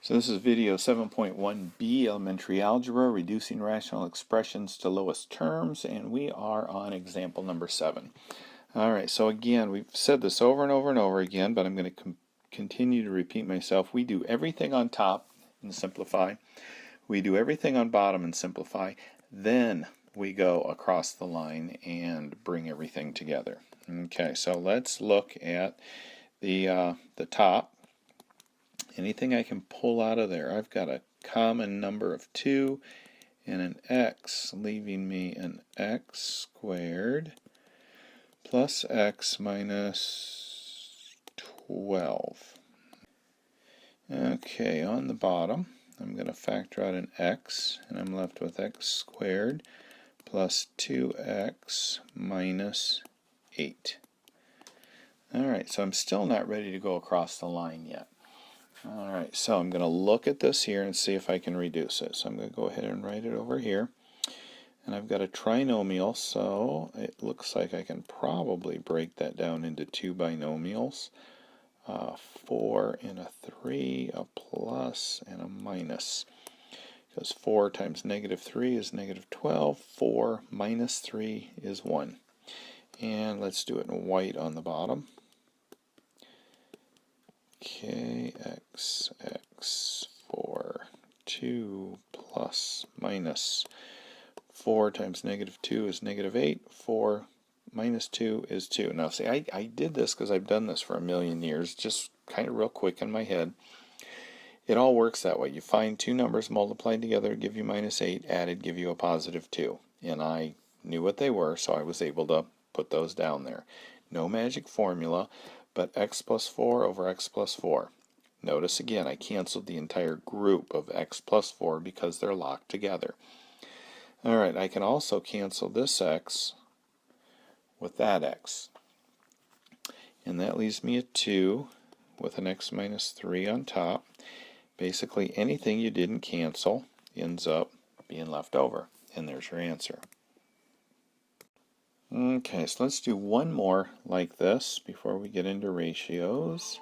So this is video 7.1b, Elementary Algebra, Reducing Rational Expressions to Lowest Terms, and we are on example number 7. Alright, so again, we've said this over and over and over again, but I'm going to continue to repeat myself. We do everything on top and simplify. We do everything on bottom and simplify. Then we go across the line and bring everything together. Okay, so let's look at the top. Anything I can pull out of there. I've got a common number of 2 and an x, leaving me an x squared plus x minus 12. Okay, on the bottom, I'm going to factor out an x, and I'm left with x squared plus 2x minus 8. Alright, so I'm still not ready to go across the line yet. Alright, so I'm going to look at this here and see if I can reduce it. So I'm going to go ahead and write it over here. And I've got a trinomial, so it looks like I can probably break that down into 2 binomials. 4 and a 3, a plus and a minus. Because 4 times negative 3 is negative 12. 4 minus 3 is 1. And let's do it in white on the bottom. Kx, x, 4, 2 plus minus 4 times negative 2 is negative 8. 4 minus 2 is 2. Now see, I did this because I've done this for a million years, just kind of real quick in my head. It all works that way. You find two numbers multiplied together, give you minus 8, added, give you a positive 2. And I knew what they were, so I was able to put those down there. No magic formula, but x plus 4 over x plus 4. Notice again, I canceled the entire group of x plus 4 because they're locked together. Alright, I can also cancel this x with that x. And that leaves me a 2 with an x minus 3 on top. Basically, anything you didn't cancel ends up being left over. And there's your answer. Okay, so let's do one more like this before we get into ratios.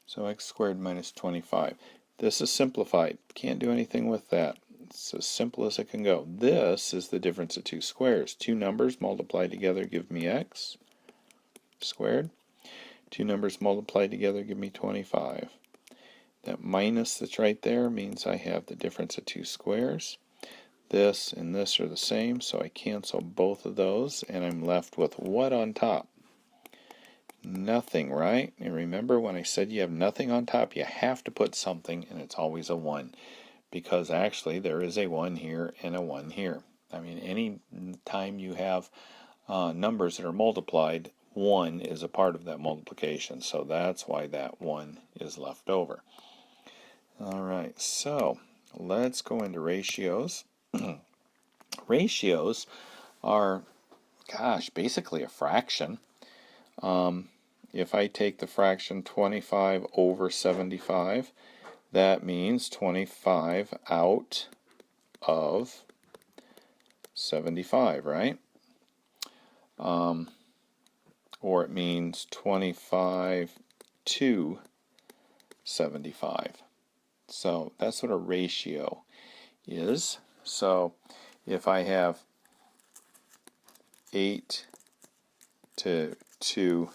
So x squared minus 25. This is simplified. Can't do anything with that. It's as simple as it can go. This is the difference of two squares. Two numbers multiplied together give me x squared. Two numbers multiplied together give me 25. That minus that's right there means I have the difference of two squares. This and this are the same, so I cancel both of those, and I'm left with what on top? Nothing, right? And remember when I said you have nothing on top, you have to put something, and it's always a 1. Because actually there is a 1 here and a 1 here. I mean, any time you have numbers that are multiplied, 1 is a part of that multiplication. So that's why that 1 is left over. Alright, so let's go into ratios. Ratios are, gosh, basically a fraction. If I take the fraction 25 over 75, that means 25 out of 75, right? Or it means 25 to 75. So that's what a ratio is. So if I have 8 to 2,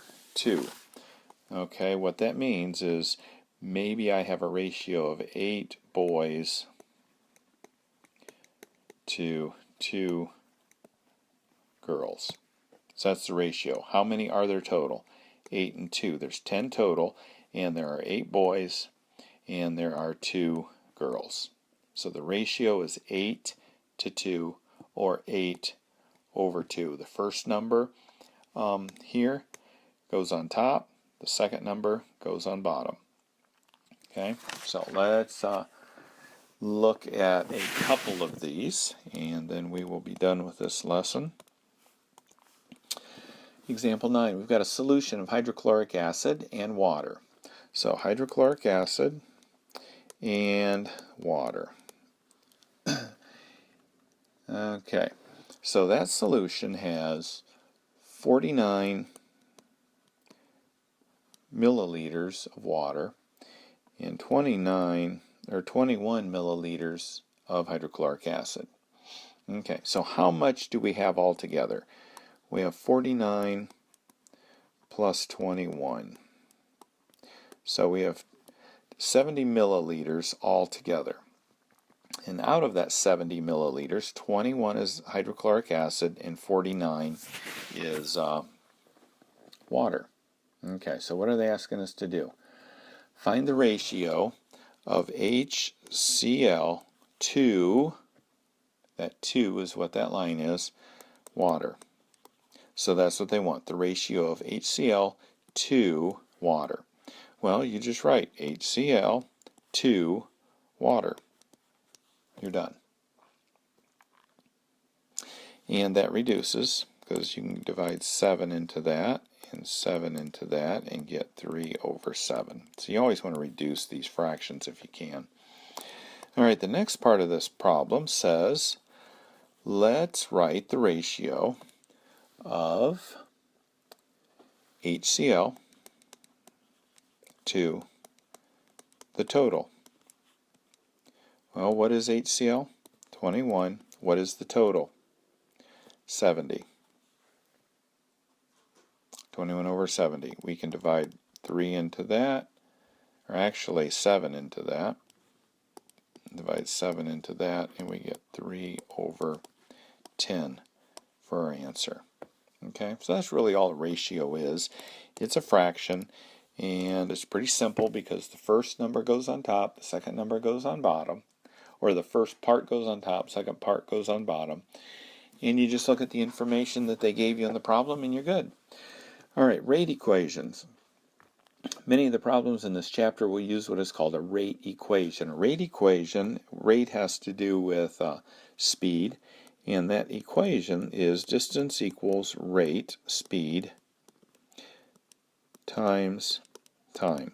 okay, what that means is maybe I have a ratio of 8 boys to 2 girls. So that's the ratio. How many are there total? 8 and 2. There's 10 total, and there are 8 boys, and there are 2 girls. So the ratio is 8 to 2, or 8 over 2. The first number here goes on top. The second number goes on bottom. Okay, so let's look at a couple of these, and then we will be done with this lesson. Example 9, we've got a solution of hydrochloric acid and water. So hydrochloric acid and water. Okay, so that solution has 49 milliliters of water and 21 milliliters of hydrochloric acid. Okay, so how much do we have altogether? We have 49 plus 21. So we have 70 milliliters altogether. And out of that 70 milliliters, 21 is hydrochloric acid and 49 is water. Okay, so what are they asking us to do? Find the ratio of HCl to, that 2 is what that line is, water. So that's what they want, the ratio of HCl to water. Well, you just write HCl to water. You're done. And that reduces, because you can divide 7 into that, and 7 into that, and get 3 over 7. So you always want to reduce these fractions if you can. All right, the next part of this problem says, let's write the ratio of HCl to the total. Well, what is HCl? 21. What is the total? 70. 21 over 70. We can divide 3 into that, or actually 7 into that. Divide 7 into that, and we get 3 over 10 for our answer. Okay, so that's really all a ratio is. It's a fraction, and it's pretty simple because the first number goes on top, the second number goes on bottom, or the first part goes on top, second part goes on bottom, and you just look at the information that they gave you in the problem and you're good. All right, rate equations. Many of the problems in this chapter will use what is called a rate equation. A rate equation, rate has to do with speed, and that equation is distance equals rate, speed, times time.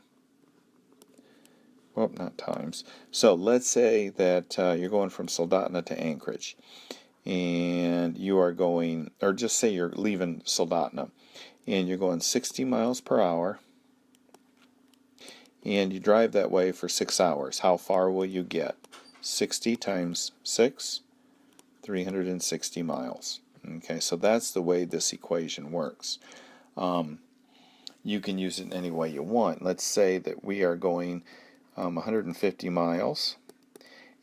Well, not times. So let's say that you're going from Soldotna to Anchorage, and you are going, or just say you're leaving Soldotna, and you're going 60 miles per hour, and you drive that way for 6 hours. How far will you get? 60 times 6, 360 miles. Okay, so that's the way this equation works. You can use it in any way you want. Let's say that we are going 150 miles,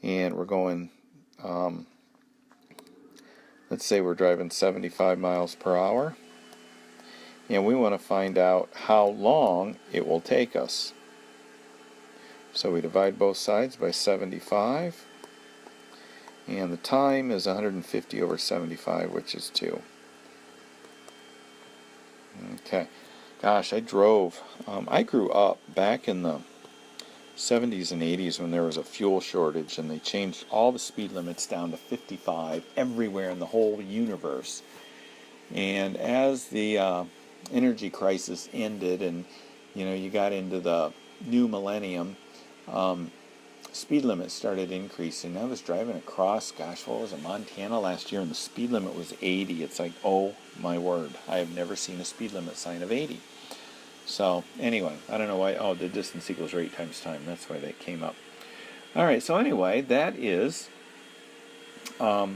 and we're going, let's say we're driving 75 miles per hour, and we want to find out how long it will take us. So we divide both sides by 75, and the time is 150 over 75, which is 2. Okay. Gosh, I drove. I grew up back in the 70s and 80s when there was a fuel shortage, and they changed all the speed limits down to 55 everywhere in the whole universe. And as the energy crisis ended, and you got into the new millennium, speed limit started increasing. I was driving across, gosh, what was it, Montana last year, and the speed limit was 80. It's like, oh my word, I have never seen a speed limit sign of 80. So anyway, I don't know why. Oh, the distance equals rate times time. That's why that came up. All right, so anyway, that is the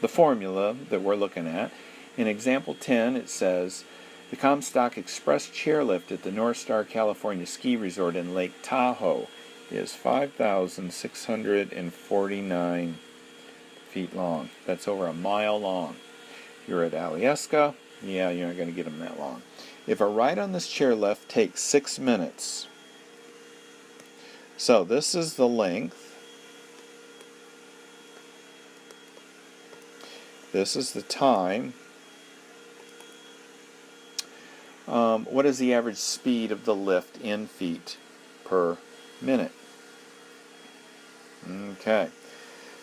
formula that we're looking at. In example 10, it says, the Comstock Express chairlift at the North Star, California ski resort in Lake Tahoe is 5,649 feet long. That's over a mile long. You're at Alyeska, yeah, you're not going to get them that long. If a ride on this chairlift takes 6 minutes, so this is the length, this is the time, what is the average speed of the lift in feet per minute? Okay,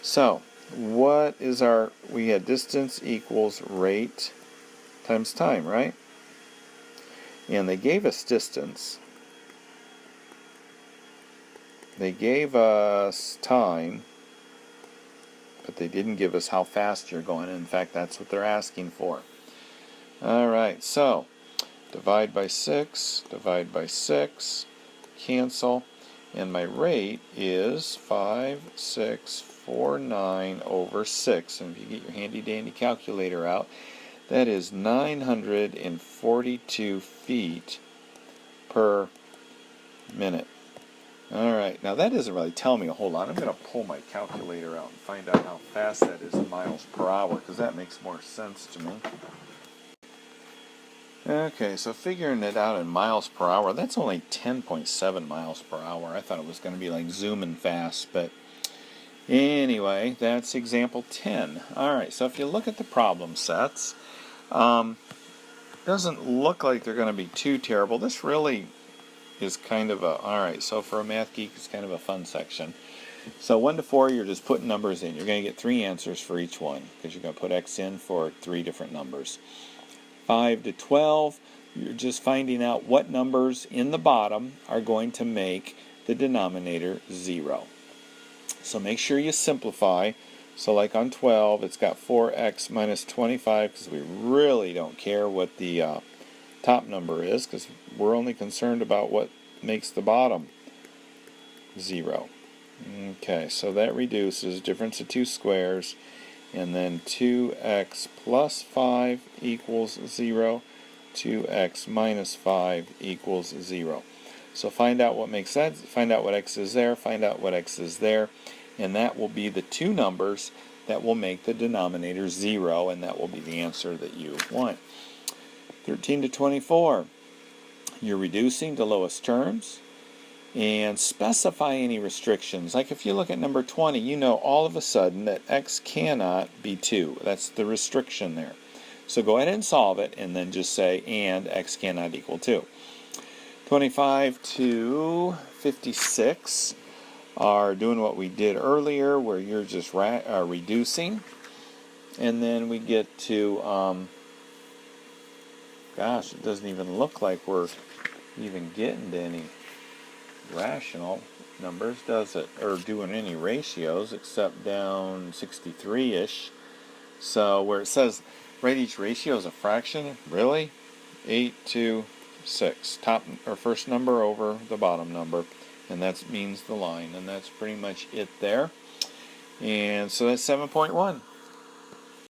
so what is our, we had distance equals rate times time, right? And they gave us distance. They gave us time, but they didn't give us how fast you're going. In fact, that's what they're asking for. All right, so divide by 6, cancel, and my rate is 5649 over 6. And if you get your handy dandy calculator out, that is 942 feet per minute. Alright, now that doesn't really tell me a whole lot. I'm going to pull my calculator out and find out how fast that is in miles per hour, because that makes more sense to me. Okay, so figuring it out in miles per hour, that's only 10.7 miles per hour. I thought it was going to be like zooming fast, but anyway, that's example 10. Alright, so if you look at the problem sets, doesn't look like they're going to be too terrible. This really is kind of a, alright, so for a math geek, it's kind of a fun section. So 1 to 4, you're just putting numbers in. You're going to get 3 answers for each one, because you're going to put x in for 3 different numbers. 5 to 12, you're just finding out what numbers in the bottom are going to make the denominator 0. So make sure you simplify. So like on 12, it's got 4x minus 25, because we really don't care what the top number is, because we're only concerned about what makes the bottom 0. Okay, so that reduces difference of 2 squares, and then 2x plus 5 equals 0, 2x minus 5 equals 0. So find out what makes sense, find out what x is there, find out what x is there, and that will be the 2 numbers that will make the denominator 0, and that will be the answer that you want. 13 to 24, you're reducing to lowest terms, and specify any restrictions. Like if you look at number 20, you know all of a sudden that x cannot be 2. That's the restriction there. So go ahead and solve it, and then just say, and x cannot equal 2. 25 to 56 are doing what we did earlier, where you're just reducing. And then we get to, gosh, it doesn't even look like we're even getting to any rational numbers, does it? Or doing any ratios, except down 63-ish. So where it says write each ratio as a fraction, really? 8 to 6. Top or first number over the bottom number, and that means the line, and that's pretty much it there. And so that's 7.1.